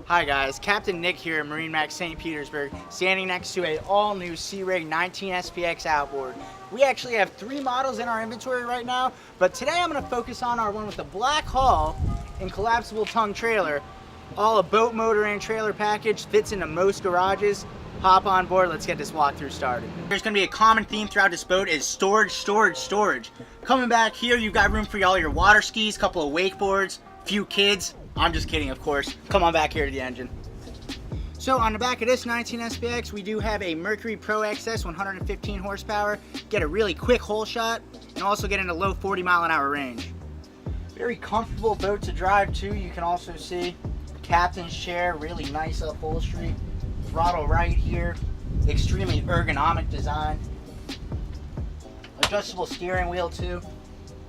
Hi guys, Captain Nick here at MarineMax St. Petersburg, standing next to a all-new Sea Ray 19 SPX outboard. We actually have 3 models in our inventory right now, but today I'm going to focus on our one with the black hull and collapsible tongue trailer. All a boat motor and trailer package, fits into most garages. Hop on board, let's get this walkthrough started. There's going to be a common theme throughout this boat is storage, storage, storage. Coming back here, you've got room for all your water skis, couple of wakeboards, few kids. I'm just kidding, of course. Come on back here to the engine. So on the back of this 19 SPX, we do have a Mercury Pro XS 115 horsepower. Get a really quick hole shot and also get into low 40-mile-an-hour range. Very comfortable boat to drive too. You can also see captain's chair, really nice upholstery. Throttle right here, extremely ergonomic design. Adjustable steering wheel too.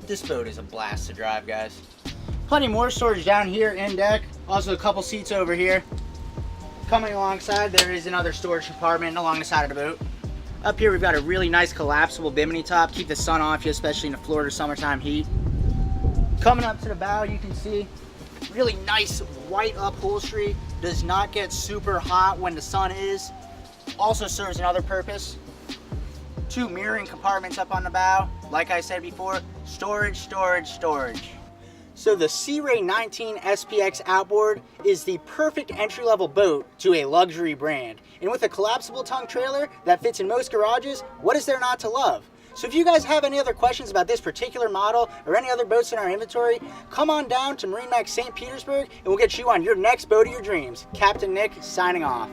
This boat is a blast to drive, guys. Plenty more storage down here in deck. Also a couple seats over here. Coming alongside, there is another storage compartment along the side of the boat. Up here, we've got a really nice collapsible bimini top. Keep the sun off you, especially in the Florida summertime heat. Coming up to the bow, you can see really nice white upholstery. Does not get super hot when the sun is. Also serves another purpose. 2 mirroring compartments up on the bow. Like I said before, storage, storage, storage. So the Sea Ray 19 SPX outboard is the perfect entry-level boat to a luxury brand. And with a collapsible tongue trailer that fits in most garages, what is there not to love? So if you guys have any other questions about this particular model or any other boats in our inventory, come on down to MarineMax St. Petersburg and we'll get you on your next boat of your dreams. Captain Nick signing off.